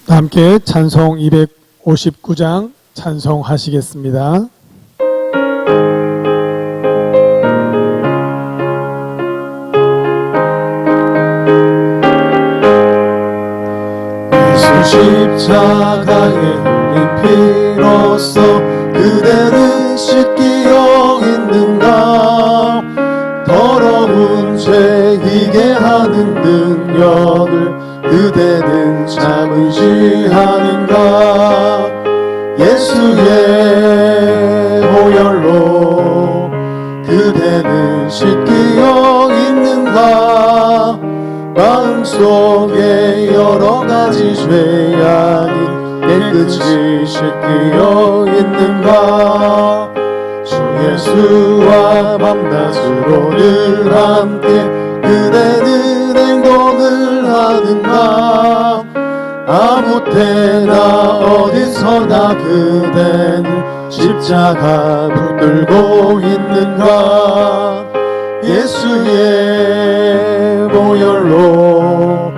함께 찬송 259장 찬송하시겠습니다. 예수 십자가에 흘린 피로써 그대는 씻기어 있는가? 더러운 죄 희게 하는 능력을 그대는 참으시 하는가? 예수의 보혈로 그대는 씻기어 있는가? 마음속에 여러 가지 죄악이 깨끗이 씻기어 있는가? 주 예수와 밤낮으로 늘 함께 그대는 행동을 하는가? 아무 때나 어디서나 그대는 십자가 붙들고 있는가? 예수의 보혈로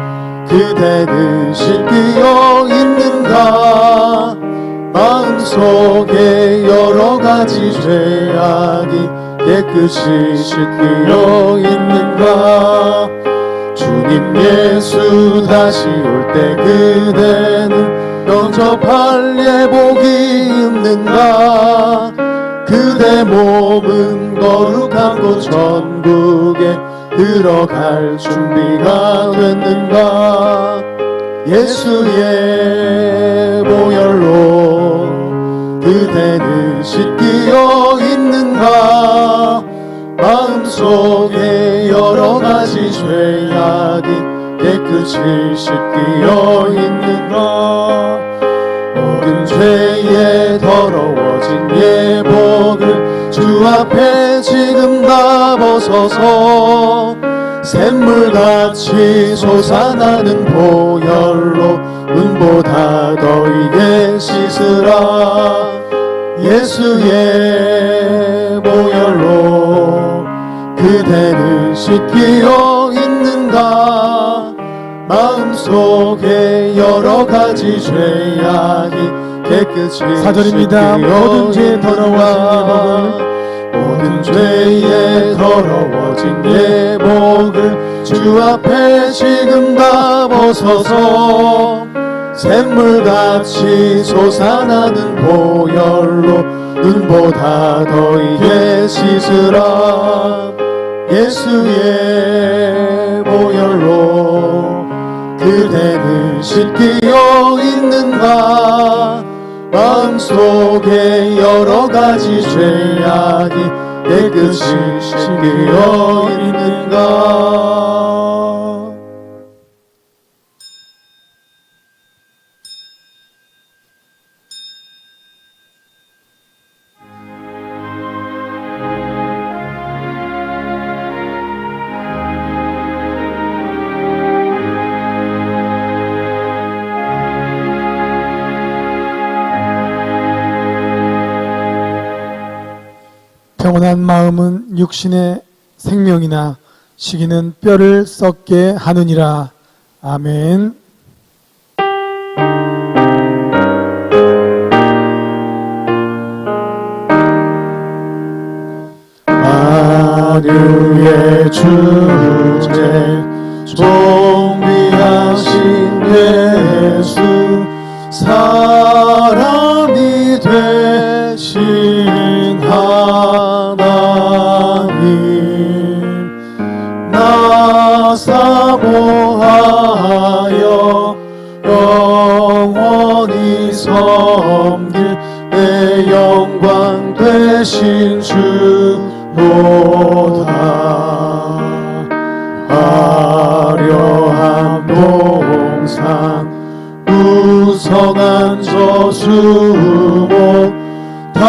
그대는 씻기어 있는가? 마음속에 여러 가지 죄악이 깨끗이 씻기어 있는가? 주님 예수 다시 올 때 그대는 영접할 예복이 있는가? 그대 몸은 거룩한 곳 천국에 들어갈 준비가 됐는가? 예수의 보혈로 그대는 씻기어 있는가? 마음속에 여러 가지 죄악이 깨끗이 씻기어 있는가? 모든 죄에 더러워진 예복을 주 앞에 지금 다 벗어서 샘물같이 솟아나는 보혈로 눈보다 더 이게 씻으라. 예수의 보혈로 그대는 씻기어 있는가? 마음속에 여러 가지 죄악이 깨끗이 4절입니다. 모든 죄에 더러워진 모든 죄에 더러워진 예복을 주 앞에 지금 다 벗어서 샘물같이 솟아나는 보혈로 눈보다 더 이게 씻으라. 예수의 보혈로 그대는 씻기어 있는가? 마음속에 여러 가지 죄악이 깨끗이 씻기어 있는가? 평온한 마음은 육신의 생명이나 시기는 뼈를 썩게 하느니라. 아멘. 만유의 주제 존귀하신 예수 사람이 되신 하나님 나 사모하여 영원히 섬길 내 영광 되신 주로다. 화려한 동산 우성한 저수목 다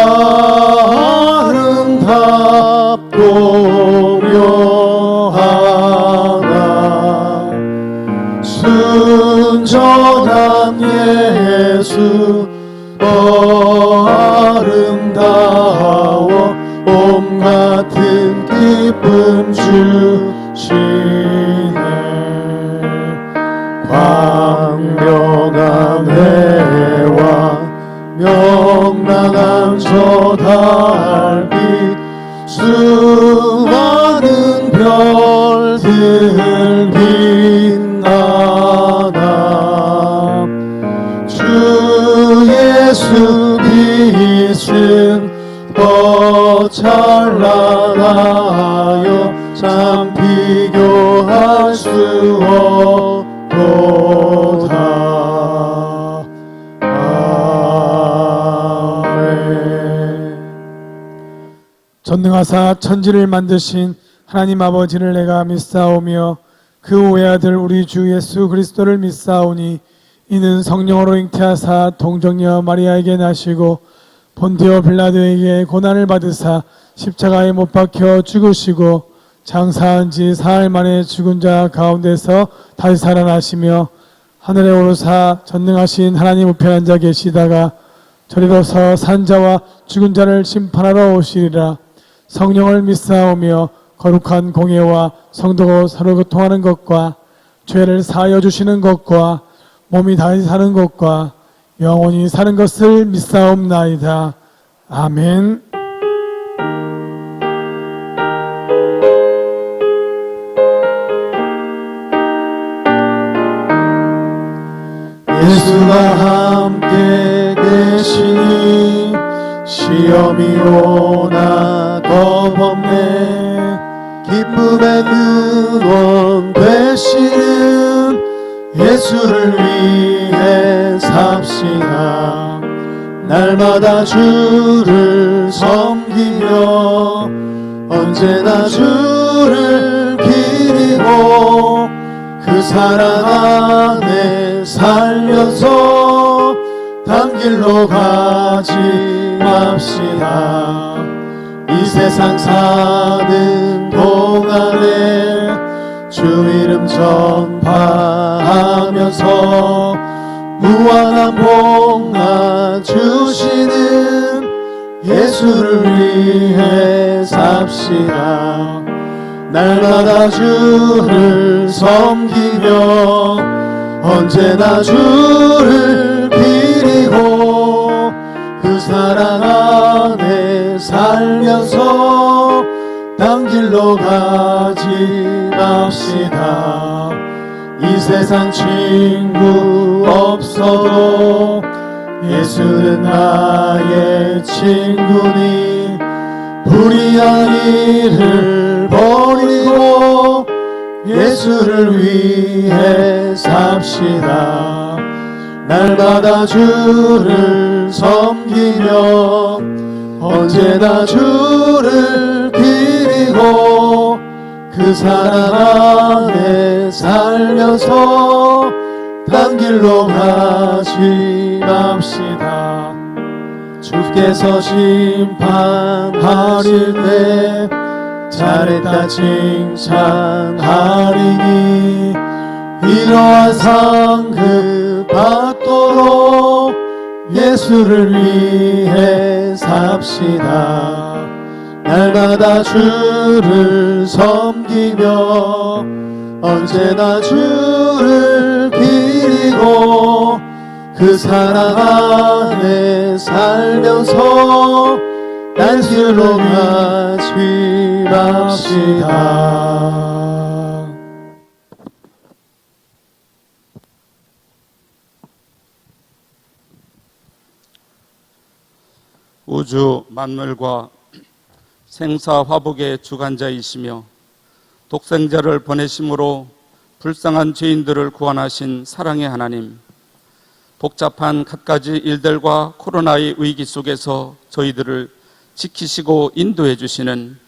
아름답고 묘하다. 순전한 예수 더 아름다워 봄 같은 기쁨 주시네. 광명한 해와 명랑한 저 달빛 수많은 별들 빛나나 주 예수 빛은 더 찬란하여 참 비교할 수 없도다. 아멘. 전능하사 천지를 만드신 하나님 아버지를 내가 믿사오며 그 외아들 우리 주 예수 그리스도를 믿사오니 이는 성령으로 잉태하사 동정녀 마리아에게 나시고 본디오 빌라도에게 고난을 받으사 십자가에 못 박혀 죽으시고 장사한 지 사흘 만에 죽은 자 가운데서 다시 살아나시며 하늘에 오르사 전능하신 하나님 우편에 앉아 계시다가 저리로서 산자와 죽은 자를 심판하러 오시리라. 성령을 믿사오며 거룩한 공예와 성도가 서로 교통하는 것과 죄를 사하여 주시는 것과 몸이 다시 사는 것과 영원히 사는 것을 믿사옵나이다. 아멘. 예수가 함께 계시니 시험이 오나 겁없네. 기쁨의 근원 되시는 예수를 위해 삽시다. 날마다 주를 섬기며 언제나 주를 기리고 그 사랑 안에 살면서 단 길로 가지 맙시다. 이 세상 사는 동안에 주 이름 전파하면서 무한한 복나 주시는 예수를 위해 삽시다. 날마다 주를 섬기며 언제나 주를 기리고 그 사랑 안에 살면서 딴 길로 가지 맙시다. 이 세상 친구 없어도 예수는 나의 친구니 불의한 일을 버리고 예수를 위해 삽시다. 날마다 주를 섬기며 언제나 주를 기리고 그 사랑 안에 살면서 딴 길로 가지 맙시다. 주께서 심판하실 때 잘했다 칭찬하리니 이러한 상급 받도록 예수를 위해 삽시다. 날마다 주를 섬기며 언제나 주를 기리고 그 사랑 안에 살면서 딴 길로 가지 맙시다. 우주 만물과 생사 화복의 주관자이시며 독생자를 보내심으로 불쌍한 죄인들을 구원하신 사랑의 하나님, 복잡한 갖가지 일들과 코로나의 위기 속에서 저희들을 지키시고 인도해 주시는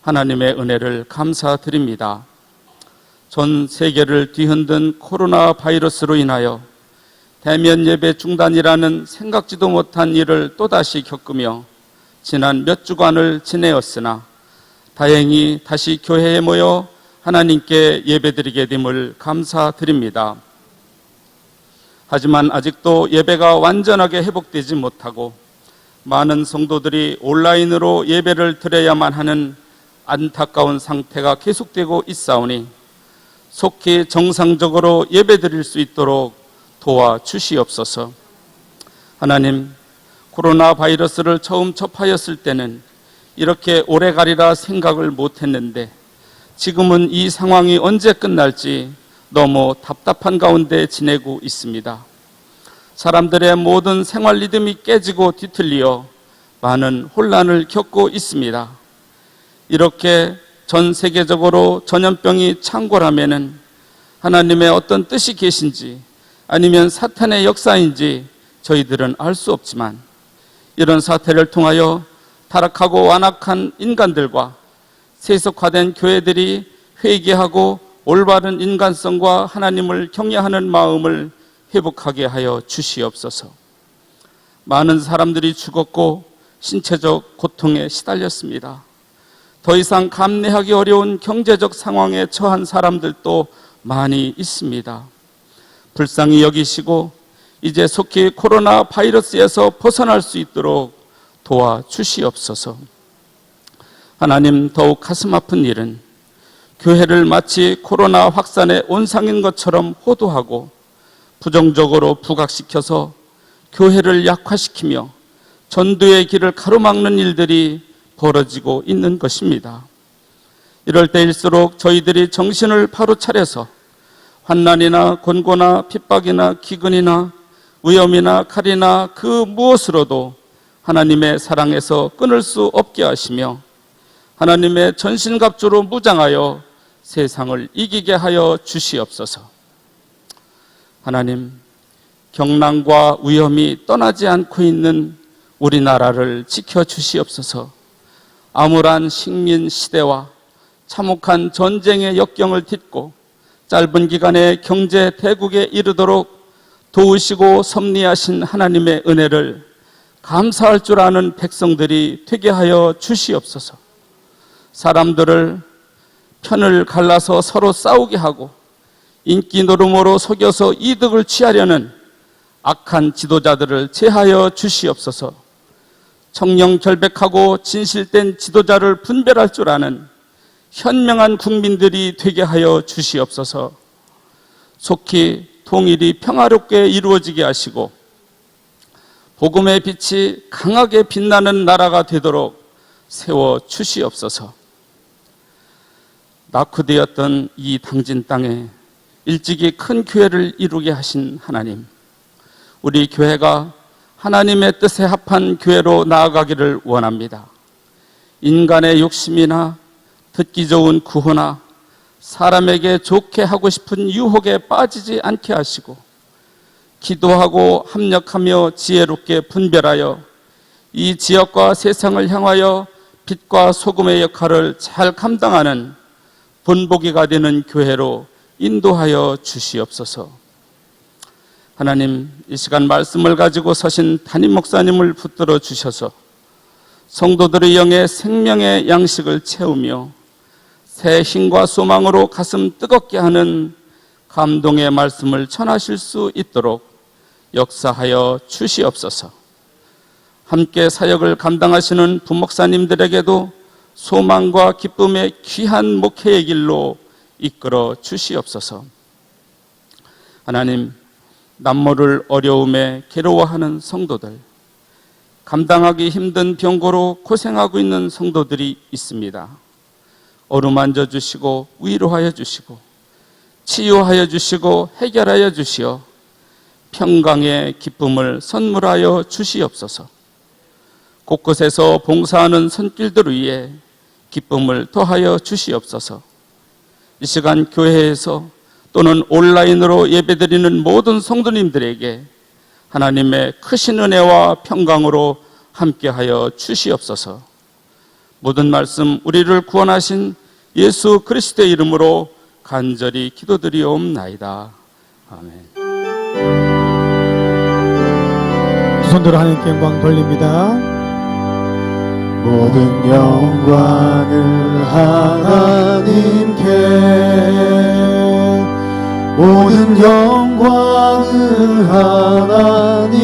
하나님의 은혜를 감사드립니다. 전 세계를 뒤흔든 코로나 바이러스로 인하여 대면 예배 중단이라는 생각지도 못한 일을 또다시 겪으며 지난 몇 주간을 지내었으나 다행히 다시 교회에 모여 하나님께 예배드리게 됨을 감사드립니다. 하지만 아직도 예배가 완전하게 회복되지 못하고 많은 성도들이 온라인으로 예배를 드려야만 하는 안타까운 상태가 계속되고 있사오니 속히 정상적으로 예배드릴 수 있도록 도와주시옵소서. 하나님, 코로나 바이러스를 처음 접하였을 때는 이렇게 오래 가리라 생각을 못했는데 지금은 이 상황이 언제 끝날지 너무 답답한 가운데 지내고 있습니다. 사람들의 모든 생활 리듬이 깨지고 뒤틀리어 많은 혼란을 겪고 있습니다. 이렇게 전 세계적으로 전염병이 창궐하면은 하나님의 어떤 뜻이 계신지 아니면 사탄의 역사인지 저희들은 알 수 없지만 이런 사태를 통하여 타락하고 완악한 인간들과 세속화된 교회들이 회개하고 올바른 인간성과 하나님을 경외하는 마음을 회복하게 하여 주시옵소서. 많은 사람들이 죽었고 신체적 고통에 시달렸습니다. 더 이상 감내하기 어려운 경제적 상황에 처한 사람들도 많이 있습니다. 불쌍히 여기시고 이제 속히 코로나 바이러스에서 벗어날 수 있도록 도와주시옵소서. 하나님, 더욱 가슴 아픈 일은 교회를 마치 코로나 확산의 온상인 것처럼 호도하고 부정적으로 부각시켜서 교회를 약화시키며 전도의 길을 가로막는 일들이 벌어지고 있는 것입니다. 이럴 때일수록 저희들이 정신을 바로 차려서 환난이나 곤고나 핍박이나 기근이나 위험이나 칼이나 그 무엇으로도 하나님의 사랑에서 끊을 수 없게 하시며 하나님의 전신갑주로 무장하여 세상을 이기게 하여 주시옵소서. 하나님, 경난과 위험이 떠나지 않고 있는 우리나라를 지켜주시옵소서. 암울한 식민 시대와 참혹한 전쟁의 역경을 딛고 짧은 기간에 경제 대국에 이르도록 도우시고 섭리하신 하나님의 은혜를 감사할 줄 아는 백성들이 되게 하여 주시옵소서. 사람들을 편을 갈라서 서로 싸우게 하고 인기 노름으로 속여서 이득을 취하려는 악한 지도자들을 제하여 주시옵소서. 청렴결백하고 진실된 지도자를 분별할 줄 아는 현명한 국민들이 되게 하여 주시옵소서. 속히 통일이 평화롭게 이루어지게 하시고 복음의 빛이 강하게 빛나는 나라가 되도록 세워 주시옵소서. 낙후되었던 이 당진 땅에 일찍이 큰 교회를 이루게 하신 하나님, 우리 교회가 하나님의 뜻에 합한 교회로 나아가기를 원합니다. 인간의 욕심이나 듣기 좋은 구호나 사람에게 좋게 하고 싶은 유혹에 빠지지 않게 하시고 기도하고 합력하며 지혜롭게 분별하여 이 지역과 세상을 향하여 빛과 소금의 역할을 잘 감당하는 본보기가 되는 교회로 인도하여 주시옵소서. 하나님, 이 시간 말씀을 가지고 서신 담임 목사님을 붙들어 주셔서 성도들의 영의 생명의 양식을 채우며 새 힘과 소망으로 가슴 뜨겁게 하는 감동의 말씀을 전하실 수 있도록 역사하여 주시옵소서. 함께 사역을 감당하시는 부목사님들에게도 소망과 기쁨의 귀한 목회의 길로 이끌어 주시옵소서. 하나님, 남모를 어려움에 괴로워하는 성도들, 감당하기 힘든 병고로 고생하고 있는 성도들이 있습니다. 어루만져 주시고 위로하여 주시고 치유하여 주시고 해결하여 주시어 평강의 기쁨을 선물하여 주시옵소서. 곳곳에서 봉사하는 손길들 위에 기쁨을 더하여 주시옵소서. 이 시간 교회에서 또는 온라인으로 예배드리는 모든 성도님들에게 하나님의 크신 은혜와 평강으로 함께하여 주시옵소서. 모든 말씀 우리를 구원하신 예수 그리스도의 이름으로 간절히 기도드리옵나이다. 아멘. 두 손들어 하나님께 영광 돌립니다. 모든 영광을 하나님께, 모든 영광을 하나님께,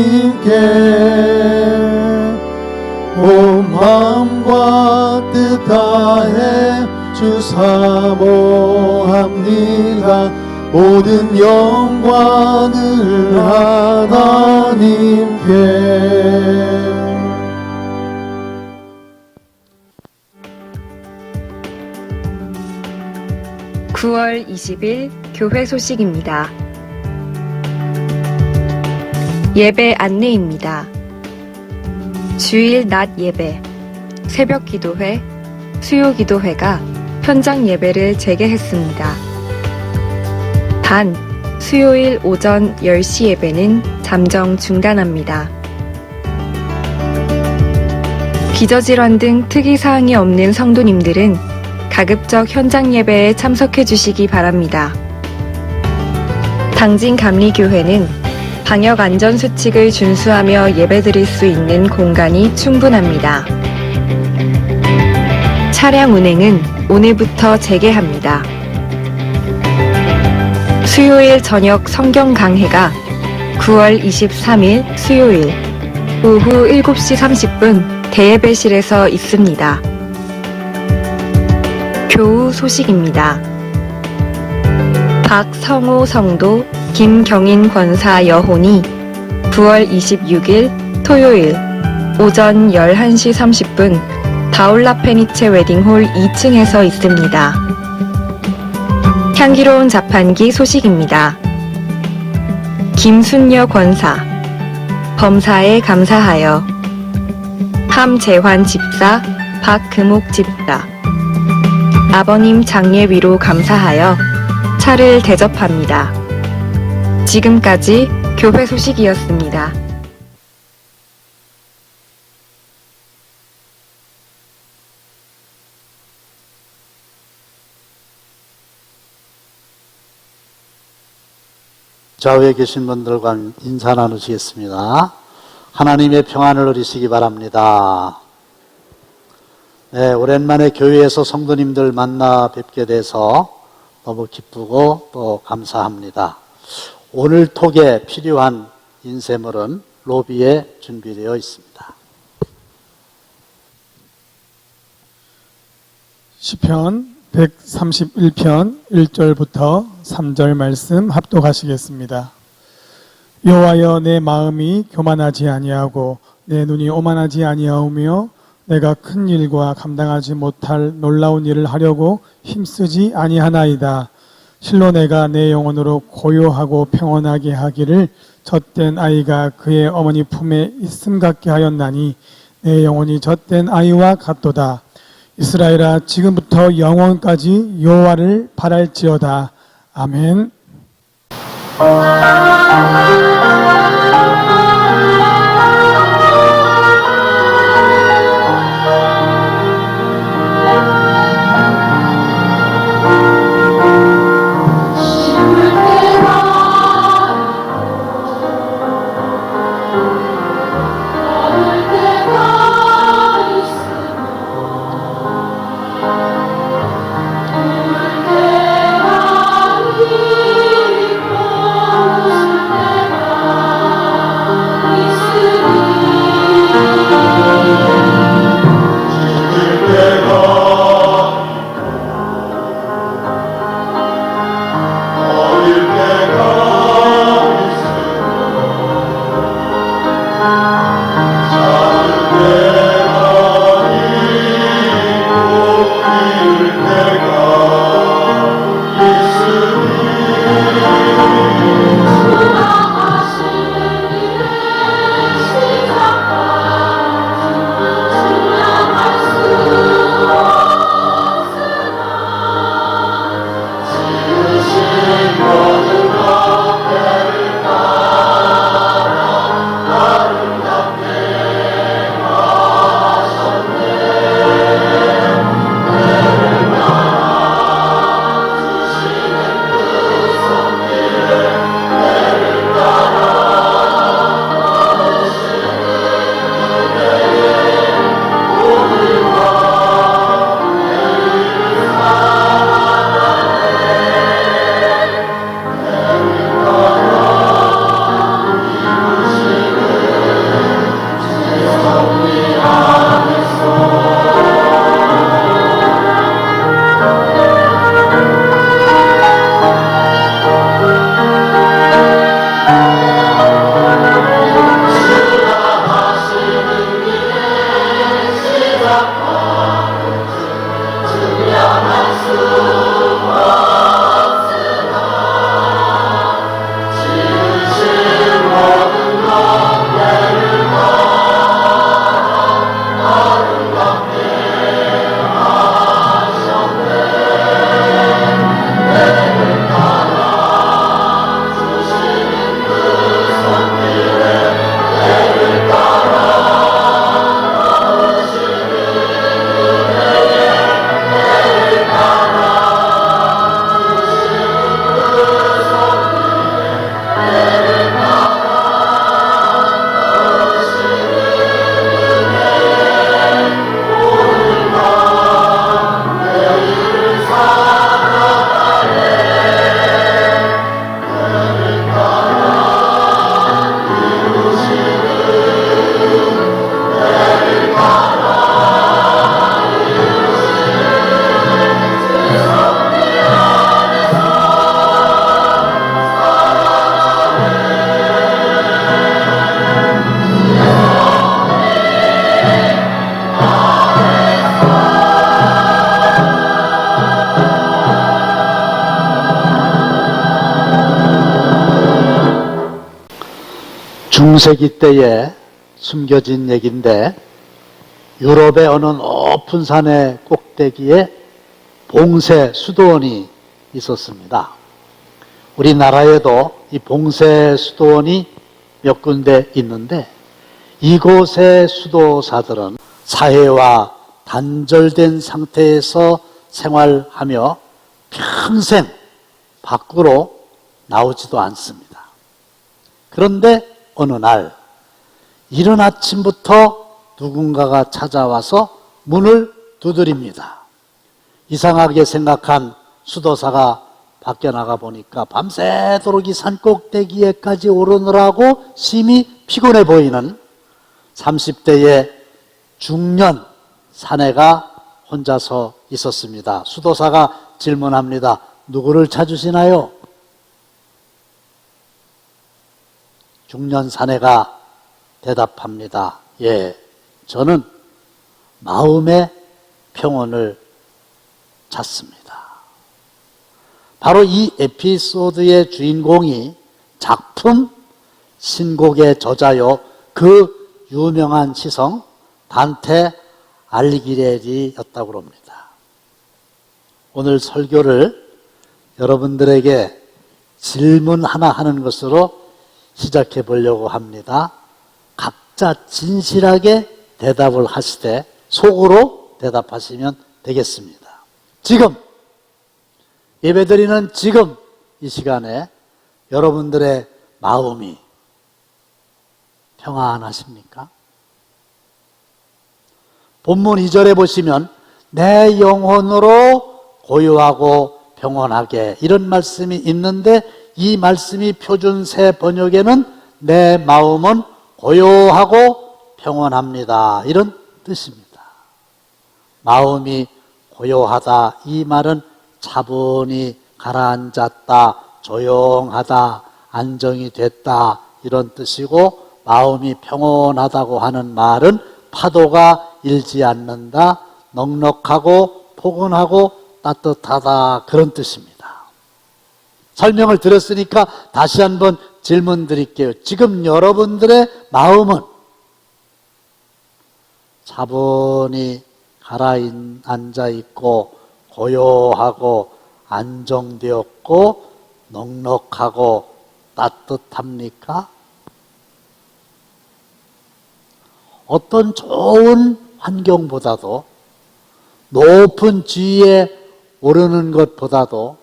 온 마음과 뜻 다해 주 사모합니다. 모든 영광을 하나님께. 9월 20일 교회 소식입니다. 예배 안내입니다. 주일 낮 예배, 새벽 기도회, 수요 기도회가 현장 예배를 재개했습니다. 단, 수요일 오전 10시 예배는 잠정 중단합니다. 기저질환 등 특이사항이 없는 성도님들은 가급적 현장 예배에 참석해 주시기 바랍니다. 당진감리교회는 방역 안전수칙을 준수하며 예배드릴 수 있는 공간이 충분합니다. 차량 운행은 오늘부터 재개합니다. 수요일 저녁 성경 강해가 9월 23일 수요일 오후 7시 30분 대예배실에서 있습니다. 교우 소식입니다. 박성호 성도, 김경인 권사 여혼이 9월 26일 토요일 오전 11시 30분 다울라 페니체 웨딩홀 2층에서 있습니다. 향기로운 자판기 소식입니다. 김순여 권사, 범사에 감사하여 함재환 집사, 박금옥 집사, 아버님 장례 위로 감사하여 차를 대접합니다. 지금까지 교회 소식이었습니다. 좌우에 계신 분들과 인사 나누시겠습니다. 하나님의 평안을 누리시기 바랍니다. 네, 오랜만에 교회에서 성도님들 만나 뵙게 돼서 너무 기쁘고 또 감사합니다. 오늘 톡에 필요한 인쇄물은 로비에 준비되어 있습니다. 시편 131편 1절부터 3절 말씀 합독하시겠습니다. 여호와여, 내 마음이 교만하지 아니하고 내 눈이 오만하지 아니하오며 내가 큰 일과 감당하지 못할 놀라운 일을 하려고 힘쓰지 아니하나이다. 실로 내가 내 영혼으로 고요하고 평온하게 하기를 젖된 아이가 그의 어머니 품에 있음 같게 하였나니 내 영혼이 젖된 아이와 같도다. 이스라엘아, 지금부터 영원까지 여호와를 바랄지어다. 아멘. 내 중세기 때에 숨겨진 얘기인데 유럽의 어느 높은 산의 꼭대기에 봉쇄 수도원이 있었습니다. 우리나라에도 이 봉쇄 수도원이 몇 군데 있는데 이곳의 수도사들은 사회와 단절된 상태에서 생활하며 평생 밖으로 나오지도 않습니다. 그런데 어느 날 이른 아침부터 누군가가 찾아와서 문을 두드립니다. 이상하게 생각한 수도사가 밖에 나가 보니까 밤새도록 이 산꼭대기에까지 오르느라고 심히 피곤해 보이는 30대의 중년 사내가 혼자서 있었습니다. 수도사가 질문합니다. 누구를 찾으시나요? 중년 사내가 대답합니다. 예, 저는 마음의 평온을 찾습니다. 바로 이 에피소드의 주인공이 작품 신곡의 저자요 그 유명한 시성 단테 알리기레리였다고 합니다. 오늘 설교를 여러분들에게 질문 하나 하는 것으로 시작해 보려고 합니다. 각자 진실하게 대답을 하시되 속으로 대답하시면 되겠습니다. 지금 예배드리는 지금 이 시간에 여러분들의 마음이 평안하십니까? 본문 2절에 보시면 내 영혼으로 고요하고 평온하게 이런 말씀이 있는데 이 말씀이 표준세 번역에는 내 마음은 고요하고 평온합니다. 이런 뜻입니다. 마음이 고요하다. 이 말은 차분히 가라앉았다, 조용하다, 안정이 됐다 이런 뜻이고 마음이 평온하다고 하는 말은 파도가 일지 않는다, 넉넉하고 포근하고 따뜻하다 그런 뜻입니다. 설명을 드렸으니까 다시 한번 질문 드릴게요. 지금 여러분들의 마음은 차분히 가라앉아 있고 고요하고 안정되었고 넉넉하고 따뜻합니까? 어떤 좋은 환경보다도 높은 지위에 오르는 것보다도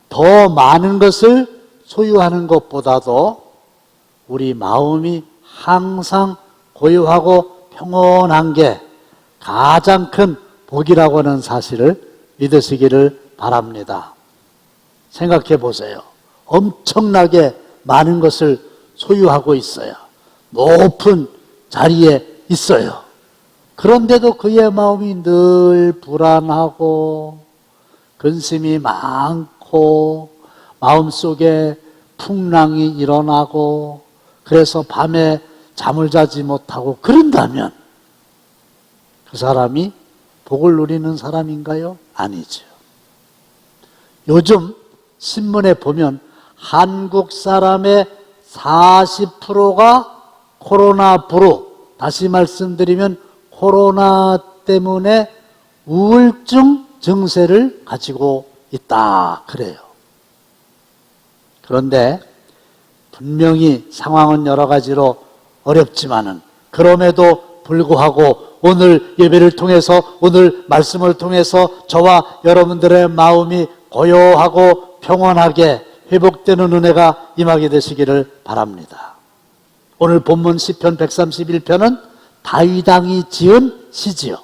더 많은 것을 소유하는 것보다도 우리 마음이 항상 고요하고 평온한 게 가장 큰 복이라고 하는 사실을 믿으시기를 바랍니다. 생각해 보세요. 엄청나게 많은 것을 소유하고 있어요. 높은 자리에 있어요. 그런데도 그의 마음이 늘 불안하고 근심이 많고 마음속에 풍랑이 일어나고 그래서 밤에 잠을 자지 못하고 그런다면 그 사람이 복을 누리는 사람인가요? 아니죠. 요즘 신문에 보면 한국 사람의 40%가 코로나 브루, 다시 말씀드리면 코로나 때문에 우울증 증세를 가지고 있다 그래요. 그런데 분명히 상황은 여러 가지로 어렵지만은 그럼에도 불구하고 오늘 예배를 통해서 오늘 말씀을 통해서 저와 여러분들의 마음이 고요하고 평온하게 회복되는 은혜가 임하게 되시기를 바랍니다. 오늘 본문 시편 131편은 다윗 왕이 지은 시지요.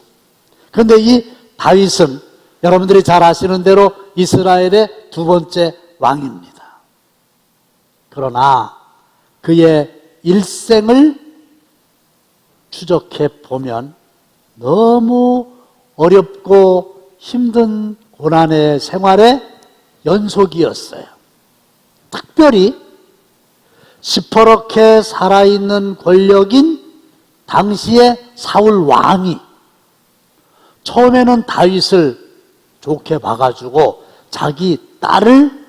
그런데 이 다윗은 여러분들이 잘 아시는 대로 이스라엘의 두 번째 왕입니다. 그러나 그의 일생을 추적해 보면 너무 어렵고 힘든 고난의 생활의 연속이었어요. 특별히 시퍼렇게 살아있는 권력인 당시의 사울 왕이 처음에는 다윗을 좋게 봐가지고 자기 딸을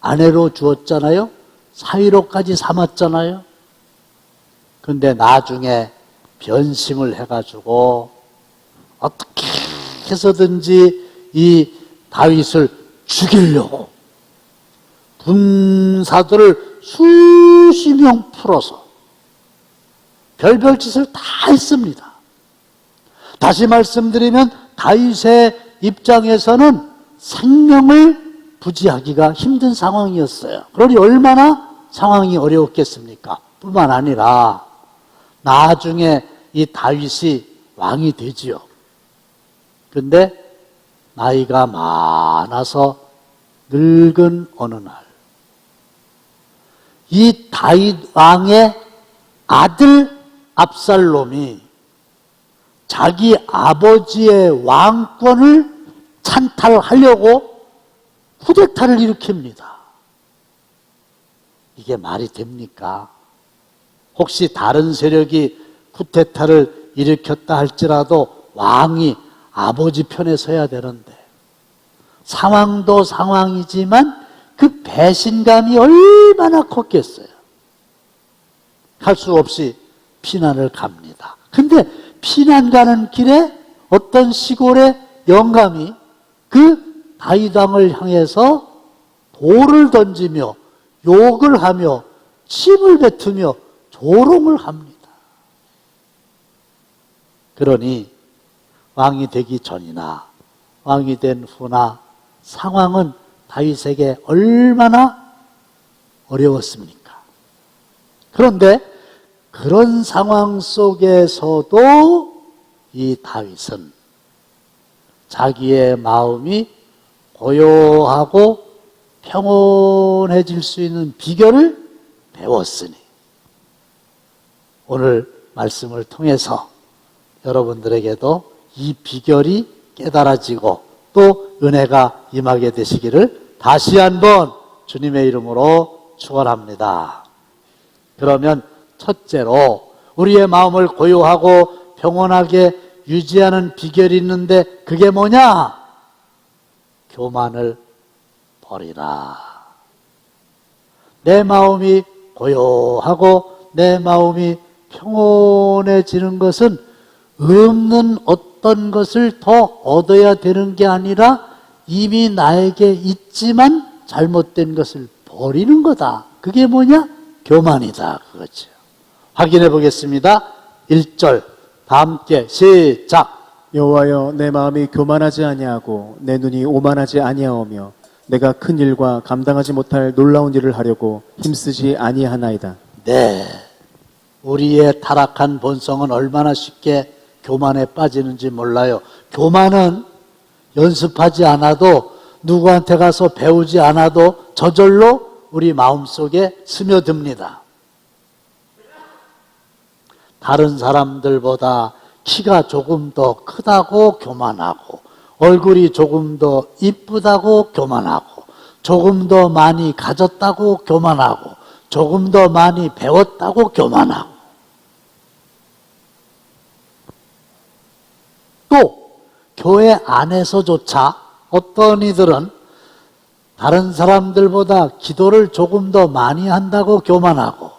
아내로 주었잖아요. 사위로까지 삼았잖아요. 근데 나중에 변심을 해가지고 어떻게 해서든지 이 다윗을 죽이려고 군사들을 수십 명 풀어서 별별 짓을 다 했습니다. 다시 말씀드리면 다윗의 입장에서는 생명을 부지하기가 힘든 상황이었어요. 그러니 얼마나 상황이 어려웠겠습니까? 뿐만 아니라 나중에 이 다윗이 왕이 되지요. 근데 나이가 많아서 늙은 어느 날, 이 다윗 왕의 아들 압살롬이 자기 아버지의 왕권을 찬탈하려고 쿠데타를 일으킵니다. 이게 말이 됩니까? 혹시 다른 세력이 쿠데타를 일으켰다 할지라도 왕이 아버지 편에 서야 되는데, 상황도 상황이지만 그 배신감이 얼마나 컸겠어요. 할 수 없이 피난을 갑니다. 근데 피난 가는 길에 어떤 시골의 영감이 그 다윗 왕을 향해서 돌을 던지며 욕을 하며 침을 뱉으며 조롱을 합니다. 그러니 왕이 되기 전이나 왕이 된 후나 상황은 다윗에게 얼마나 어려웠습니까? 그런데 그런 상황 속에서도 이 다윗은 자기의 마음이 고요하고 평온해질 수 있는 비결을 배웠으니 오늘 말씀을 통해서 여러분들에게도 이 비결이 깨달아지고 또 은혜가 임하게 되시기를 다시 한번 주님의 이름으로 축원합니다. 그러면 첫째로 우리의 마음을 고요하고 평온하게 유지하는 비결이 있는데 그게 뭐냐? 교만을 버리라. 내 마음이 고요하고 내 마음이 평온해지는 것은 없는 어떤 것을 더 얻어야 되는 게 아니라 이미 나에게 있지만 잘못된 것을 버리는 거다. 그게 뭐냐? 교만이다. 그거죠. 확인해 보겠습니다. 1절 다 함께 시작. 여호와여, 내 마음이 교만하지 아니하고 내 눈이 오만하지 아니하오며 내가 큰 일과 감당하지 못할 놀라운 일을 하려고 힘쓰지 아니하나이다. 네, 우리의 타락한 본성은 얼마나 쉽게 교만에 빠지는지 몰라요. 교만은 연습하지 않아도 누구한테 가서 배우지 않아도 저절로 우리 마음속에 스며듭니다. 다른 사람들보다 키가 조금 더 크다고 교만하고 얼굴이 조금 더 이쁘다고 교만하고 조금 더 많이 가졌다고 교만하고 조금 더 많이 배웠다고 교만하고 또 교회 안에서조차 어떤 이들은 다른 사람들보다 기도를 조금 더 많이 한다고 교만하고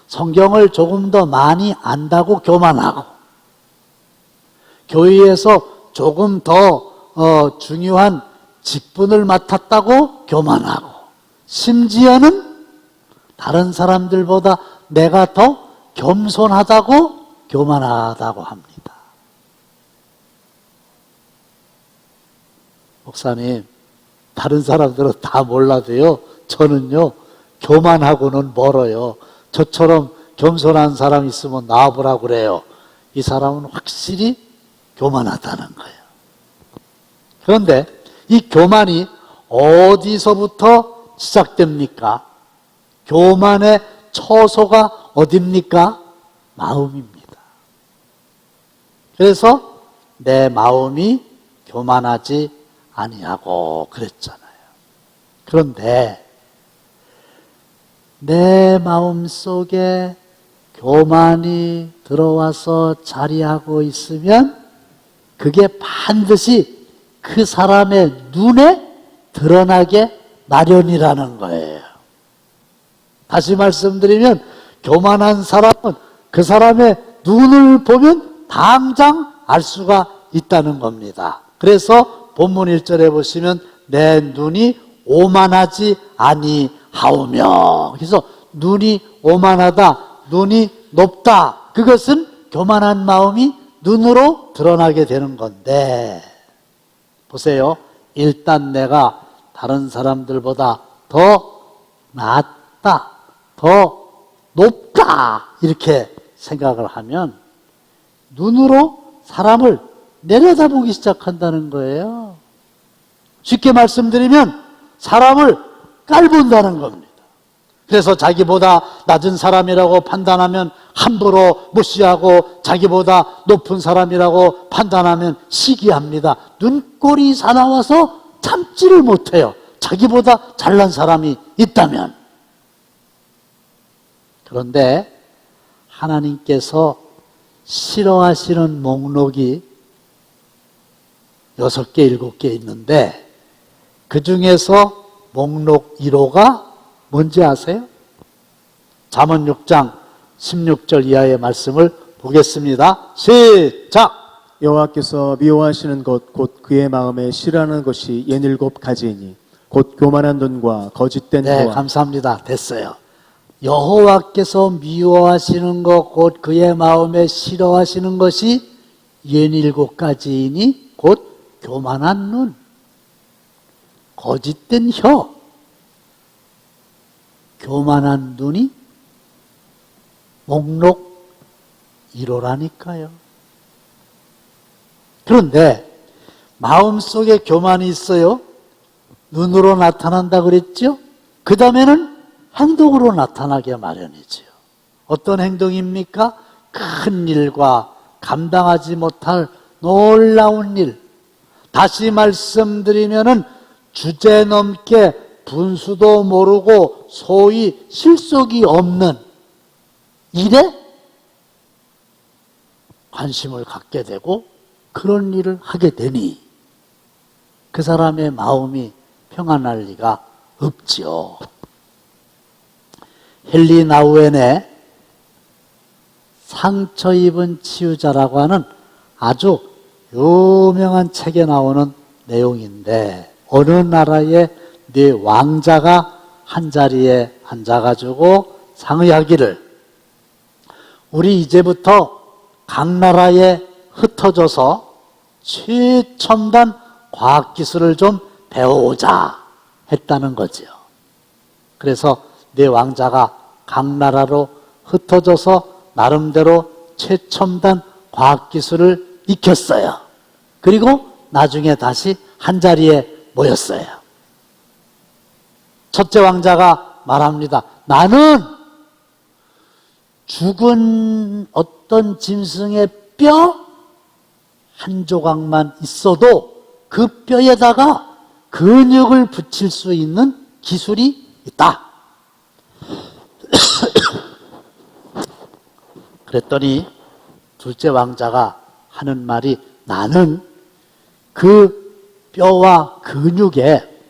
성경을 조금 더 많이 안다고 교만하고 교회에서 조금 더 중요한 직분을 맡았다고 교만하고 심지어는 다른 사람들보다 내가 더 겸손하다고 교만하다고 합니다. 목사님, 다른 사람들은 다 몰라도요, 저는요 교만하고는 멀어요. 저처럼 겸손한 사람 있으면 나와보라고 그래요. 이 사람은 확실히 교만하다는 거예요. 그런데 이 교만이 어디서부터 시작됩니까? 교만의 처소가 어딥니까? 마음입니다. 그래서 내 마음이 교만하지 아니하고 그랬잖아요. 그런데 내 마음 속에 교만이 들어와서 자리하고 있으면 그게 반드시 그 사람의 눈에 드러나게 마련이라는 거예요. 다시 말씀드리면 교만한 사람은 그 사람의 눈을 보면 당장 알 수가 있다는 겁니다. 그래서 본문 1절에 보시면 내 눈이 오만하지 아니하오며, 그래서 눈이 오만하다, 눈이 높다, 그것은 교만한 마음이 눈으로 드러나게 되는 건데, 보세요. 일단 내가 다른 사람들보다 더 낫다, 더 높다, 이렇게 생각을 하면 눈으로 사람을 내려다보기 시작한다는 거예요. 쉽게 말씀드리면 사람을 깔본다는 겁니다. 그래서 자기보다 낮은 사람이라고 판단하면 함부로 무시하고, 자기보다 높은 사람이라고 판단하면 시기합니다. 눈꼴이 사나워서 참지를 못해요. 자기보다 잘난 사람이 있다면. 그런데 하나님께서 싫어하시는 목록이 6개, 7개 있는데, 그 중에서 목록 1호가 뭔지 아세요? 잠언 6장 16절 이하의 말씀을 보겠습니다. 시작! 여호와께서 미워하시는 것 곧 그의 마음에 싫어하는 것이 67가지이니 곧 교만한 눈과 거짓된 네, 혀와 감사합니다. 됐어요. 여호와께서 미워하시는 것 곧 그의 마음에 싫어하시는 것이 67가지이니 곧 교만한 눈, 거짓된 혀. 교만한 눈이 목록 1호라니까요. 그런데 마음속에 교만이 있어요. 눈으로 나타난다 그랬죠? 그 다음에는 행동으로 나타나게 마련이지요. 어떤 행동입니까? 큰 일과 감당하지 못할 놀라운 일. 다시 말씀드리면은 주제넘게 분수도 모르고 소위 실속이 없는 일에 관심을 갖게 되고 그런 일을 하게 되니 그 사람의 마음이 평안할 리가 없지요. 헨리 나우엔의 상처 입은 치유자라고 하는 아주 유명한 책에 나오는 내용인데, 어느 나라의 네 왕자가 한자리에 앉아가지고 상의하기를, 우리 이제부터 각 나라에 흩어져서 최첨단 과학기술을 좀 배워오자 했다는 거지요. 그래서 네 왕자가 각 나라로 흩어져서 나름대로 최첨단 과학기술을 익혔어요. 그리고 나중에 다시 한자리에 모였어요. 첫째 왕자가 말합니다. 나는 죽은 어떤 짐승의 뼈 한 조각만 있어도 그 뼈에다가 근육을 붙일 수 있는 기술이 있다. 그랬더니 둘째 왕자가 하는 말이, 나는 그 뼈와 근육에,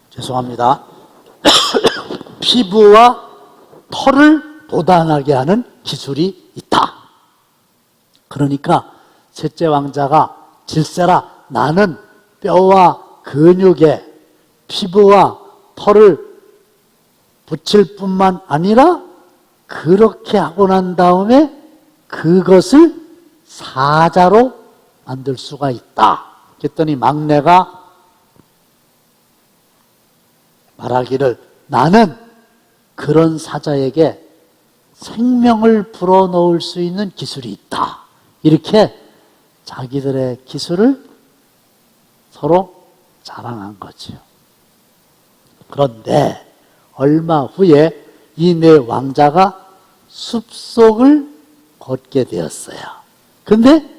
죄송합니다, 피부와 털을 돋아나게 하는 기술이 있다. 그러니까 셋째 왕자가, 질세라, 나는 뼈와 근육에 피부와 털을 붙일 뿐만 아니라 그렇게 하고 난 다음에 그것을 사자로 만들 수가 있다. 그랬더니 막내가 말하기를, 나는 그런 사자에게 생명을 불어넣을 수 있는 기술이 있다. 이렇게 자기들의 기술을 서로 자랑한 거죠. 그런데 얼마 후에 이 네 왕자가 숲속을 걷게 되었어요. 근데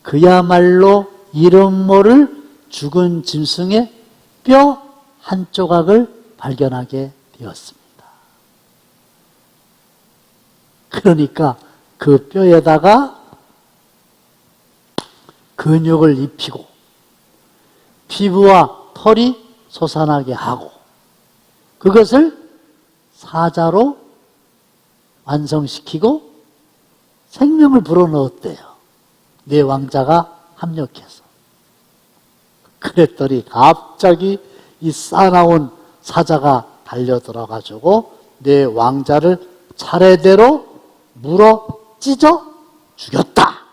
그야말로 이름 모를 죽은 짐승의 뼈 한 조각을 발견하게 되었습니다. 그러니까 그 뼈에다가 근육을 입히고 피부와 털이 솟아나게 하고 그것을 사자로 완성시키고 생명을 불어넣었대요. 네 왕자가 합력해서. 그랬더니 갑자기 이 싸나운 사자가 달려들어가지고 네 왕자를 차례대로 물어 찢어 죽였다.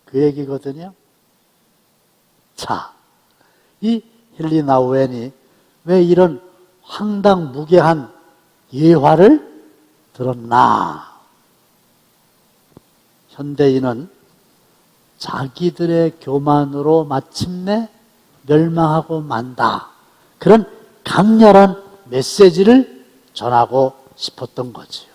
그 얘기거든요. 자, 이 헬리나 오웬이 왜 이런 황당무계한 예화를 들었나? 현대인은 자기들의 교만으로 마침내 멸망하고 만다. 그런 강렬한 메시지를 전하고 싶었던 거지요.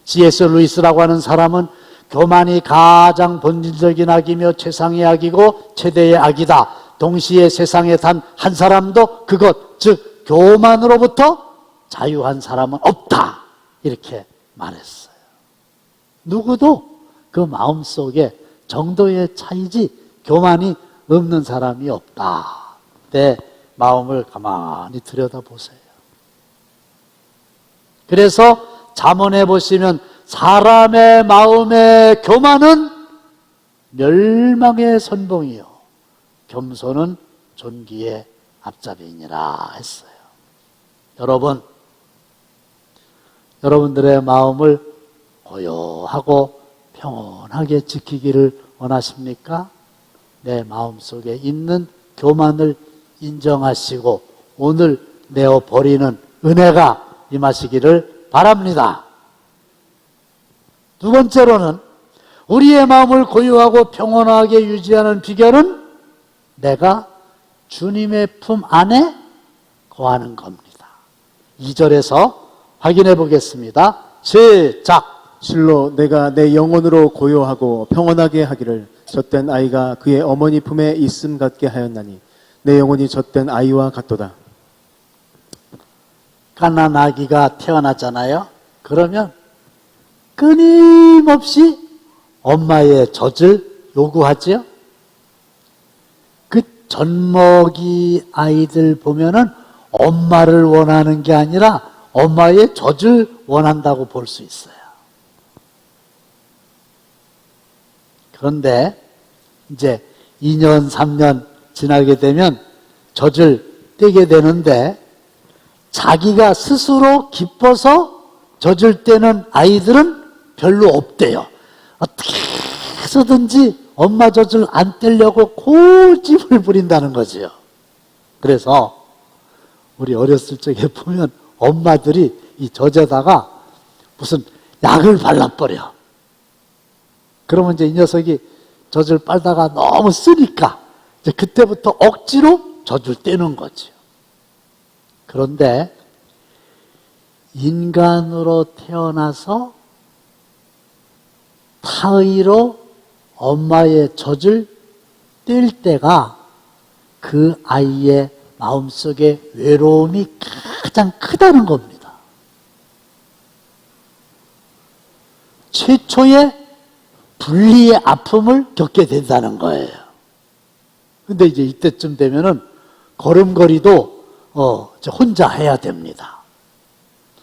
C.S. 루이스라고 하는 사람은 교만이 가장 본질적인 악이며 최상의 악이고 최대의 악이다. 동시에 세상에 단 한 사람도 그것, 즉 교만으로부터 자유한 사람은 없다. 이렇게 말했어요. 누구도 그 마음속에 정도의 차이지 교만이 없는 사람이 없다. 내 마음을 가만히 들여다보세요. 그래서 잠언에 보시면 사람의 마음의 교만은 멸망의 선봉이요 겸손은 존귀의 앞잡이니라 했어요. 여러분, 여러분들의 마음을 고요하고 평온하게 지키기를 원하십니까? 내 마음속에 있는 교만을 인정하시고 오늘 내어버리는 은혜가 임하시기를 바랍니다. 두 번째로는 우리의 마음을 고요하고 평온하게 유지하는 비결은 내가 주님의 품 안에 거하는 겁니다. 2절에서 확인해 보겠습니다. 시작! 실로 내가 내 영혼으로 고요하고 평온하게 하기를 젖된 아이가 그의 어머니 품에 있음 같게 하였나니 내 영혼이 젖된 아이와 같도다. 갓난 아기가 태어났잖아요. 그러면 끊임없이 엄마의 젖을 요구하죠. 그 젖먹이 아이들 보면은 엄마를 원하는 게 아니라 엄마의 젖을 원한다고 볼 수 있어요. 그런데 이제 2년, 3년 지나게 되면 젖을 떼게 되는데 자기가 스스로 기뻐서 젖을 떼는 아이들은 별로 없대요. 어떻게 해서든지 엄마 젖을 안 떼려고 고집을 부린다는 거지요. 그래서 우리 어렸을 적에 보면 엄마들이 이 젖에다가 무슨 약을 발라버려. 그러면 이제 이 녀석이 젖을 빨다가 너무 쓰니까 이제 그때부터 억지로 젖을 떼는 거지요. 그런데 인간으로 태어나서 타의로 엄마의 젖을 뗄 때가 그 아이의 마음속에 외로움이 가장 크다는 겁니다. 최초의 분리의 아픔을 겪게 된다는 거예요. 근데 이제 이때쯤 되면은 걸음걸이도 혼자 해야 됩니다.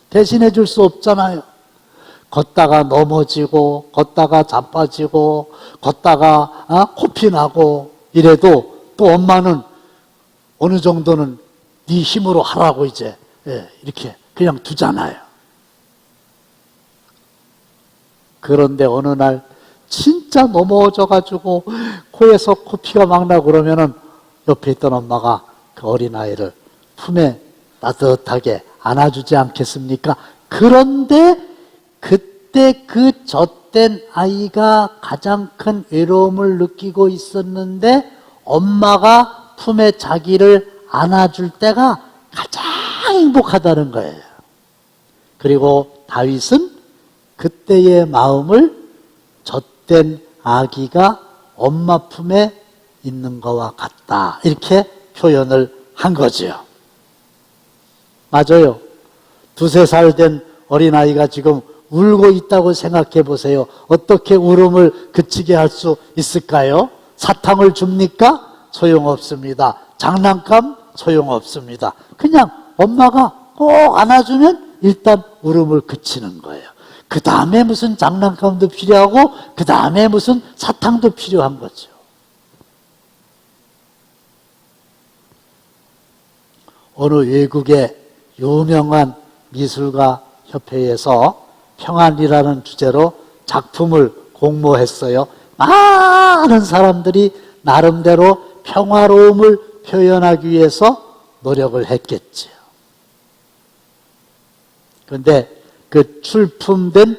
대신해 줄 수 없잖아요. 걷다가 넘어지고, 걷다가 자빠지고, 걷다가 코피 나고 이래도 또 엄마는 어느 정도는 네 힘으로 하라고 이제 이렇게 그냥 두잖아요. 그런데 어느 날 진짜 넘어져가지고 코에서 코피가 막 나고 그러면은 옆에 있던 엄마가 그 어린아이를 품에 따뜻하게 안아주지 않겠습니까? 그런데 그때 그 젖된 아이가 가장 큰 외로움을 느끼고 있었는데 엄마가 품에 자기를 안아줄 때가 가장 행복하다는 거예요. 그리고 다윗은 그때의 마음을 젖된 아기가 엄마 품에 있는 것과 같다. 이렇게 표현을 한 거지요. 맞아요. 2-3살 된 어린아이가 지금 울고 있다고 생각해 보세요. 어떻게 울음을 그치게 할 수 있을까요? 사탕을 줍니까? 소용없습니다. 장난감? 소용없습니다. 그냥 엄마가 꼭 안아주면 일단 울음을 그치는 거예요. 그 다음에 무슨 장난감도 필요하고 그 다음에 무슨 사탕도 필요한 거죠. 어느 외국의 유명한 미술가 협회에서 평안이라는 주제로 작품을 공모했어요. 많은 사람들이 나름대로 평화로움을 표현하기 위해서 노력을 했겠지요. 그런데 그 출품된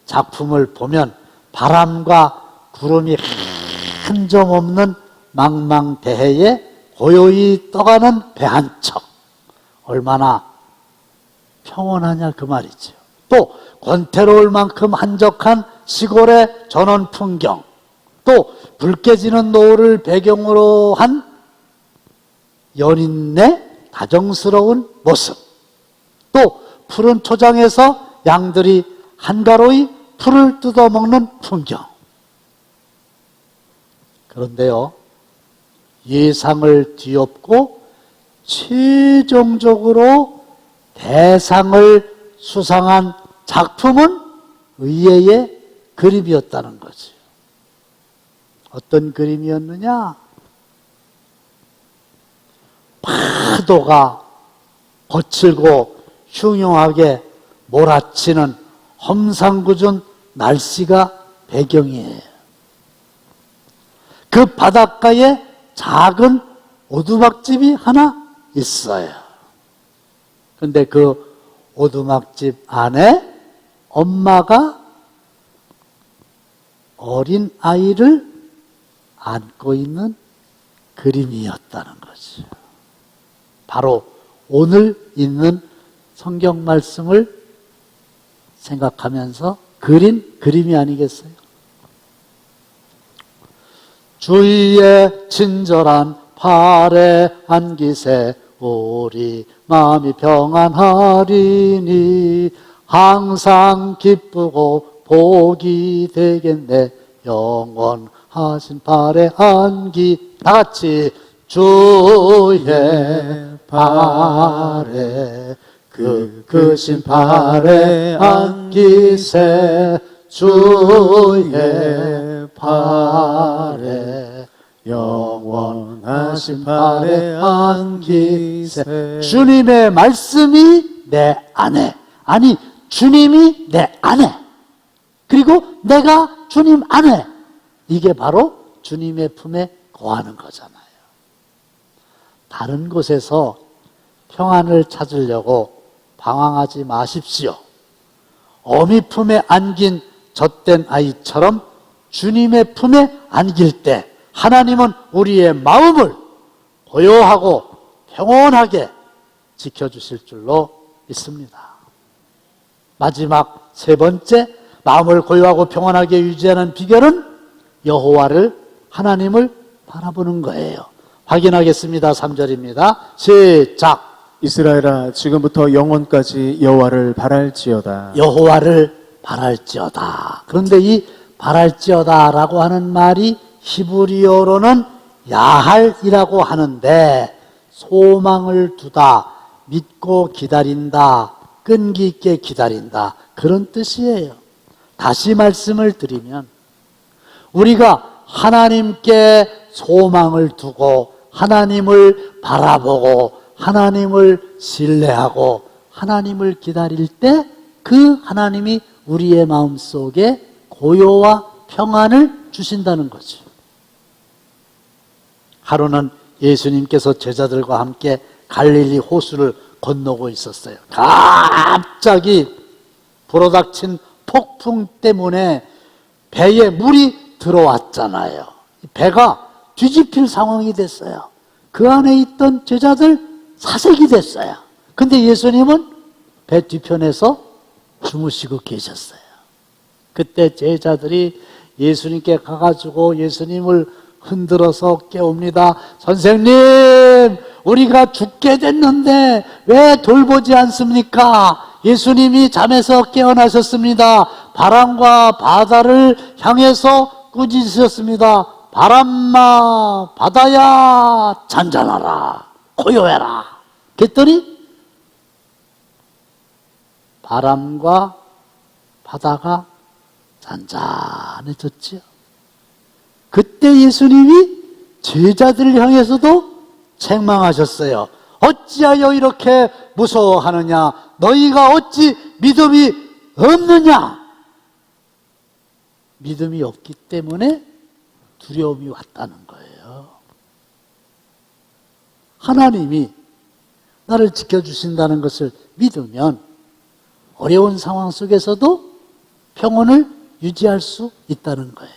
작품을 보면 바람과 구름이 한 점 없는 망망대해에 고요히 떠가는 배 한 척. 얼마나 평온하냐 그 말이죠. 또 권태로울 만큼 한적한 시골의 전원 풍경, 또 불 깨지는 노을을 배경으로 한 연인의 다정스러운 모습, 또 푸른 초장에서 양들이 한가로이 풀을 뜯어먹는 풍경. 그런데요, 예상을 뒤엎고 최종적으로 대상을 수상한 작품은 의외의 그림이었다는 거지. 어떤 그림이었느냐? 파도가 거칠고 흉흉하게 몰아치는 험상궂은 날씨가 배경이에요. 그 바닷가에 작은 오두막집이 하나 있어요. 그런데 그 오두막집 안에 엄마가 어린 아이를 안고 있는 그림이었다는 거죠. 바로 오늘 있는 성경 말씀을 생각하면서 그린 그림이 아니겠어요? 주의 친절한 팔에 안기세 우리 마음이 평안하리니 항상 기쁘고 복이 되겠네 영원하신 팔에 안기. 다 같이 주의 팔에 그 크신 팔에 안기세 주의 팔에 영원하신 팔에 안기세. 주님의 말씀이 내 안에, 아니 주님이 내 안에, 그리고 내가 주님 안에, 이게 바로 주님의 품에 거하는 거잖아요. 다른 곳에서 평안을 찾으려고 방황하지 마십시오. 어미 품에 안긴 젖된 아이처럼 주님의 품에 안길 때 하나님은 우리의 마음을 고요하고 평온하게 지켜주실 줄로 믿습니다. 마지막 세 번째, 마음을 고요하고 평온하게 유지하는 비결은 여호와를, 하나님을 바라보는 거예요. 확인하겠습니다. 3절입니다. 시작. 이스라엘아 지금부터 영원까지 여호와를 바랄지어다. 여호와를 바랄지어다. 그런데 이 바랄지어다라고 하는 말이 히브리어로는 야할이라고 하는데 소망을 두다, 믿고 기다린다, 끈기 있게 기다린다, 그런 뜻이에요. 다시 말씀을 드리면 우리가 하나님께 소망을 두고 하나님을 바라보고 하나님을 신뢰하고 하나님을 기다릴 때 그 하나님이 우리의 마음속에 고요와 평안을 주신다는 거죠. 하루는 예수님께서 제자들과 함께 갈릴리 호수를 건너고 있었어요. 갑자기 불어닥친 폭풍 때문에 배에 물이 들어왔잖아요. 배가 뒤집힐 상황이 됐어요. 그 안에 있던 제자들 사색이 됐어요. 근데 예수님은 배 뒤편에서 주무시고 계셨어요. 그때 제자들이 예수님께 가가지고 예수님을 흔들어서 깨웁니다. 선생님, 우리가 죽게 됐는데 왜 돌보지 않습니까? 예수님이 잠에서 깨어나셨습니다. 바람과 바다를 향해서 꾸짖으셨습니다. 바람아, 바다야, 잔잔하라, 고요해라. 그랬더니 바람과 바다가 잔잔해졌지요. 그때 예수님이 제자들을 향해서도 책망하셨어요. 어찌하여 이렇게 무서워하느냐? 너희가 어찌 믿음이 없느냐? 믿음이 없기 때문에 두려움이 왔다는 거예요. 하나님이 나를 지켜주신다는 것을 믿으면 어려운 상황 속에서도 평온을 유지할 수 있다는 거예요.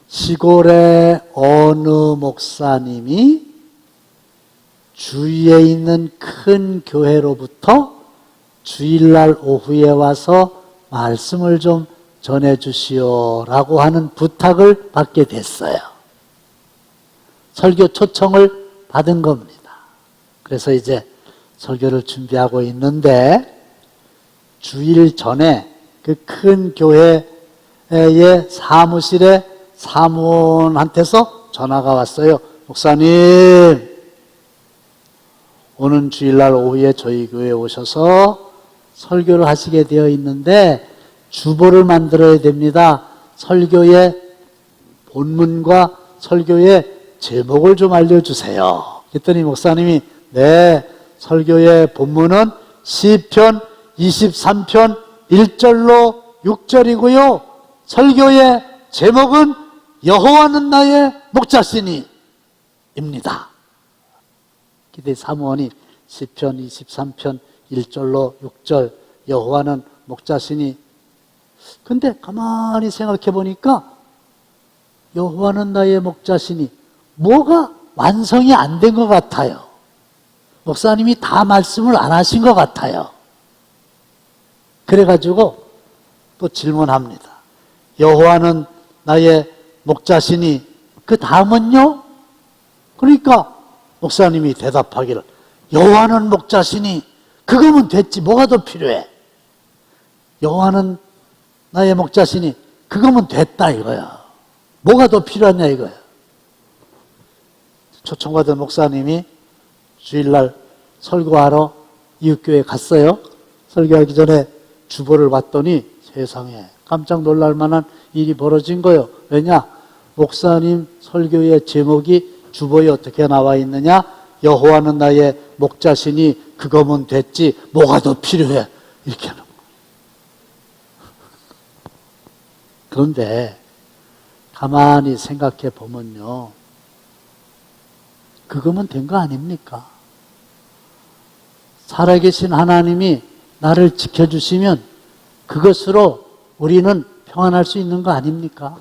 시골의 어느 목사님이 주위에 있는 큰 교회로부터 주일날 오후에 와서 말씀을 좀 전해주시오라고 하는 부탁을 받게 됐어요. 설교 초청을 받은 겁니다. 그래서 이제 설교를 준비하고 있는데 주일 전에 그 큰 교회의 사무실에 사무원한테서 전화가 왔어요. 목사님, 오는 주일날 오후에 저희 교회에 오셔서 설교를 하시게 되어 있는데 주보를 만들어야 됩니다. 설교의 본문과 설교의 제목을 좀 알려주세요. 그랬더니 목사님이 네, 설교의 본문은 시편 23편 1절로 6절이고요. 설교의 제목은 여호와는 나의 목자시니 입니다. 기대 사무원이 시편 23편 1절로 6절 여호와는 목자시니. 근데 가만히 생각해 보니까 여호와는 나의 목자시니 뭐가 완성이 안 된 것 같아요. 목사님이 다 말씀을 안 하신 것 같아요. 그래가지고 또 질문합니다. 여호와는 나의 목자시니 그 다음은요? 그러니까 목사님이 대답하기를 여호와는 목자시니 그거면 됐지 뭐가 더 필요해? 여호와는 나의 목자시니 그거면 됐다 이거야. 뭐가 더 필요하냐 이거야. 초청받은 목사님이 주일날 설교하러 이웃교회에 갔어요. 설교하기 전에 주보를 봤더니 세상에 깜짝 놀랄 만한 일이 벌어진 거예요. 왜냐? 목사님 설교의 제목이 주보에 어떻게 나와 있느냐? 여호와는 나의 목자시니 그거면 됐지 뭐가 더 필요해? 이렇게 하는 거예요. 그런데 가만히 생각해 보면요, 그거면 된 거 아닙니까? 살아계신 하나님이 나를 지켜주시면 그것으로 우리는 평안할 수 있는 거 아닙니까?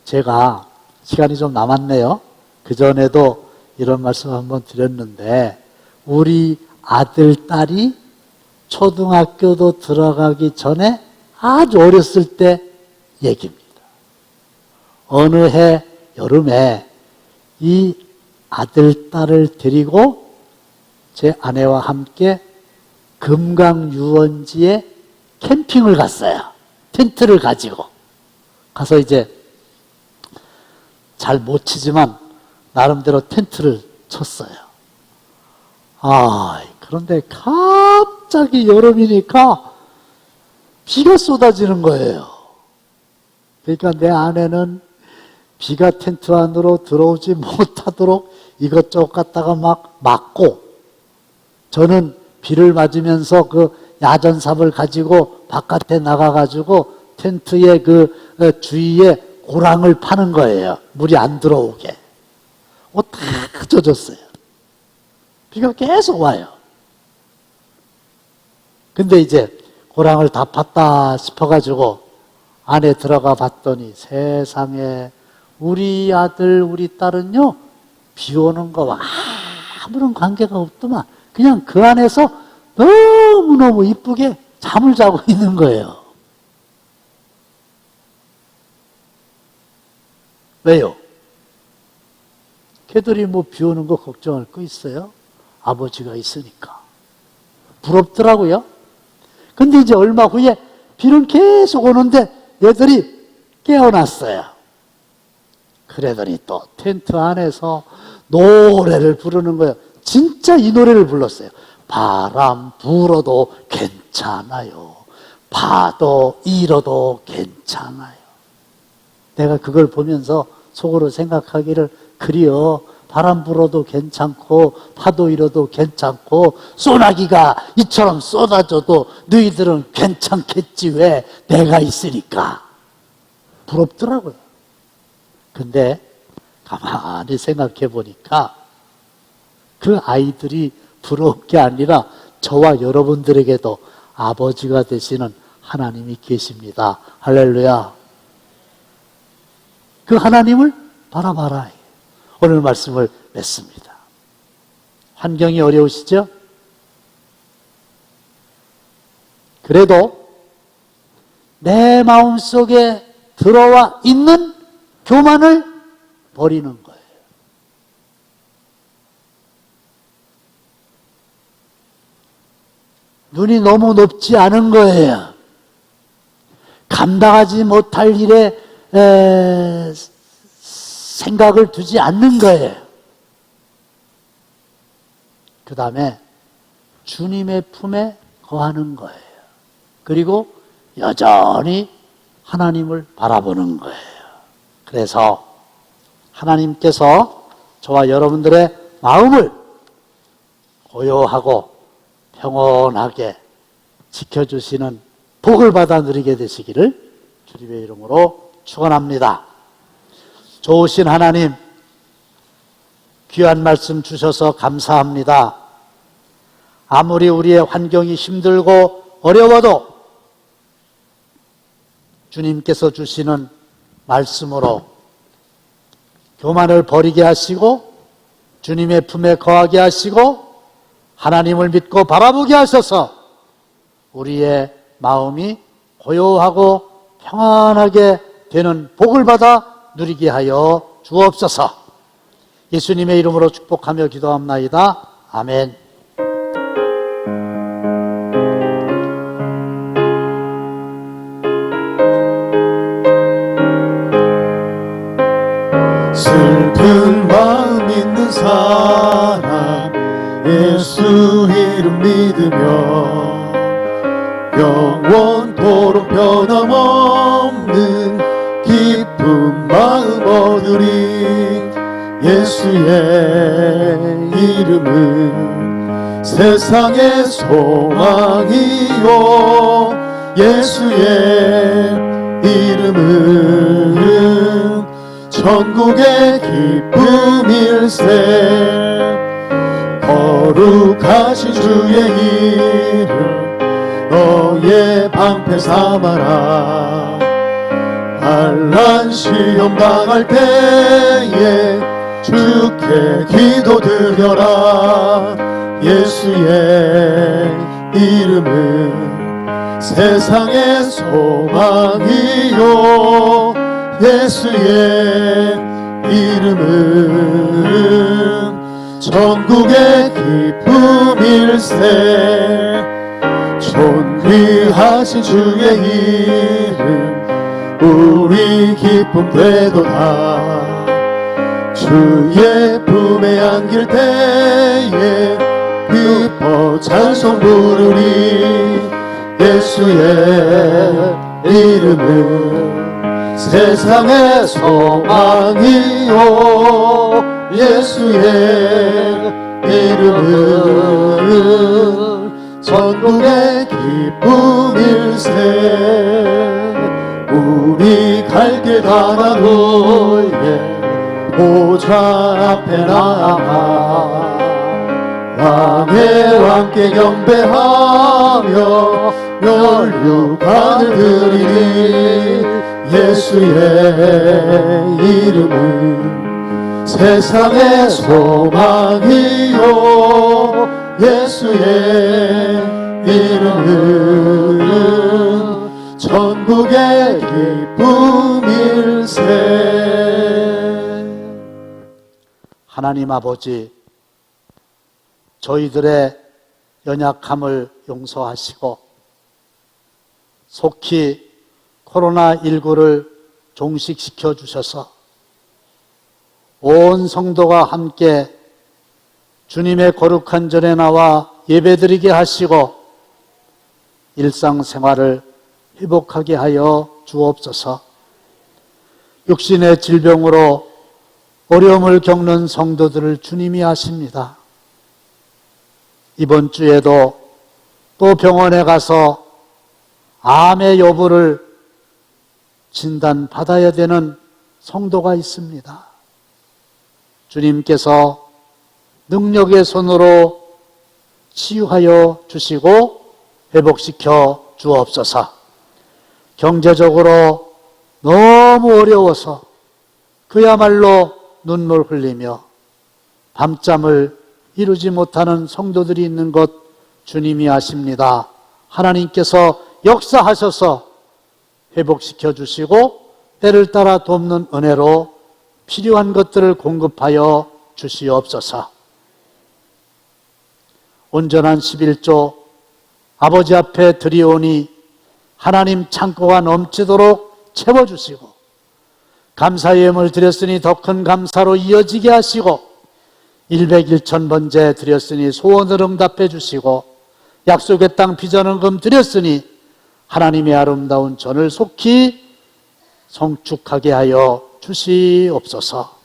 제가 시간이 좀 남았네요. 그전에도 이런 말씀 한번 드렸는데 우리 아들, 딸이 초등학교도 들어가기 전에 아주 어렸을 때 얘기입니다. 어느 해 여름에 이 아들, 딸을 데리고 제 아내와 함께 금강유원지에 캠핑을 갔어요. 텐트를 가지고. 가서 이제 잘 못 치지만 나름대로 텐트를 쳤어요. 그런데 갑자기 여름이니까 비가 쏟아지는 거예요. 그러니까 내 아내는 비가 텐트 안으로 들어오지 못하도록 이것저것 갖다가 막 막고, 저는 비를 맞으면서 그 야전삽을 가지고 바깥에 나가가지고 텐트의 그 주위에 고랑을 파는 거예요. 물이 안 들어오게. 옷 다 젖었어요. 비가 계속 와요. 근데 이제 고랑을 다 팠다 싶어가지고 안에 들어가 봤더니 세상에 우리 아들, 우리 딸은요, 비 오는 거와 아무런 관계가 없더만 그냥 그 안에서 너무너무 이쁘게 잠을 자고 있는 거예요. 왜요? 걔들이 뭐 비 오는 거 걱정할 거 있어요? 아버지가 있으니까. 부럽더라고요. 근데 이제 얼마 후에 비는 계속 오는데 얘들이 깨어났어요. 그러더니 또 텐트 안에서 노래를 부르는 거예요. 진짜 이 노래를 불렀어요. 바람 불어도 괜찮아요. 파도 일어도 괜찮아요. 내가 그걸 보면서 속으로 생각하기를, 그리요, 바람 불어도 괜찮고 파도 일어도 괜찮고 소나기가 이처럼 쏟아져도 너희들은 괜찮겠지, 왜? 내가 있으니까. 부럽더라고요. 근데 가만히 생각해 보니까 그 아이들이 부러운 게 아니라 저와 여러분들에게도 아버지가 되시는 하나님이 계십니다. 할렐루야. 그 하나님을 바라봐라. 오늘 말씀을 맺습니다. 환경이 어려우시죠? 그래도 내 마음속에 들어와 있는 교만을 버리는 거예요. 눈이 너무 높지 않은 거예요. 감당하지 못할 일에 생각을 두지 않는 거예요. 그 다음에 주님의 품에 거하는 거예요. 그리고 여전히 하나님을 바라보는 거예요. 그래서 하나님께서 저와 여러분들의 마음을 고요하고 평온하게 지켜주시는 복을 받아 누리게 되시기를 주님의 이름으로 축원합니다. 좋으신 하나님, 귀한 말씀 주셔서 감사합니다. 아무리 우리의 환경이 힘들고 어려워도 주님께서 주시는 말씀으로 교만을 버리게 하시고 주님의 품에 거하게 하시고 하나님을 믿고 바라보게 하셔서 우리의 마음이 고요하고 평안하게 되는 복을 받아 누리게 하여 주옵소서. 예수님의 이름으로 축복하며 기도합나이다. 아멘. 슬픈 마음 있는 사람 예수 이름 믿으며 영원토록 변함없는 기쁜 마음 얻으리. 예수의 이름은 세상의 소망이요 예수의 이름은 천국의 기쁨일세. 거룩하신 주의 이름 너의 방패 삼아라. 환난 시험 당할 때에 주께 기도드려라. 예수의 이름은 세상의 소망이요 예수의 이름은 천국의 기쁨일세. 존귀하신 주의 이름 우리 기쁨 되도다. 주의 품에 안길 때에 기뻐 찬송 부르리. 예수의 이름은 세상의 소망이요 예수의 이름은 천국의 기쁨일세. 우리 갈 길 가나도에 보좌 앞에 나아가 왕의 왕께 경배하며 멸류관을 드리니. 예수의 이름은 세상의 소망이요 예수의 이름은 천국의 기쁨일세. 하나님 아버지, 저희들의 연약함을 용서하시고 속히 코로나19를 종식시켜 주셔서 온 성도가 함께 주님의 거룩한 전에 나와 예배드리게 하시고 일상생활을 회복하게 하여 주옵소서. 육신의 질병으로 어려움을 겪는 성도들을 주님이 아십니다. 이번 주에도 또 병원에 가서 암의 여부를 진단받아야 되는 성도가 있습니다. 주님께서 능력의 손으로 치유하여 주시고 회복시켜 주옵소서. 경제적으로 너무 어려워서 그야말로 눈물 흘리며 밤잠을 이루지 못하는 성도들이 있는 것 주님이 아십니다. 하나님께서 역사하셔서 회복시켜 주시고 때를 따라 돕는 은혜로 필요한 것들을 공급하여 주시옵소서. 온전한 11조 아버지 앞에 드리오니 하나님 창고가 넘치도록 채워주시고 감사의 예물을 드렸으니 더 큰 감사로 이어지게 하시고 101,000번째 드렸으니 소원을 응답해 주시고 약속의 땅 빚어는금 드렸으니 하나님의 아름다운 전을 속히 성축하게 하여 주시옵소서.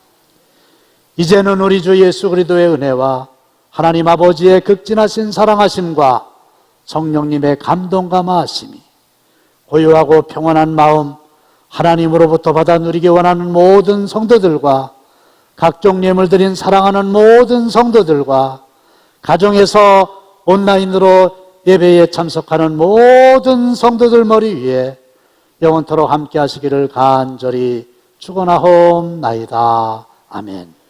이제는 우리 주 예수 그리스도의 은혜와 하나님 아버지의 극진하신 사랑하심과 성령님의 감동과 마하심이 고요하고 평안한 마음 하나님으로부터 받아 누리기 원하는 모든 성도들과 각종 예물 드린 사랑하는 모든 성도들과 가정에서 온라인으로 예배에 참석하는 모든 성도들 머리 위에 영원토록 함께 하시기를 간절히 축원하옵나이다. 아멘.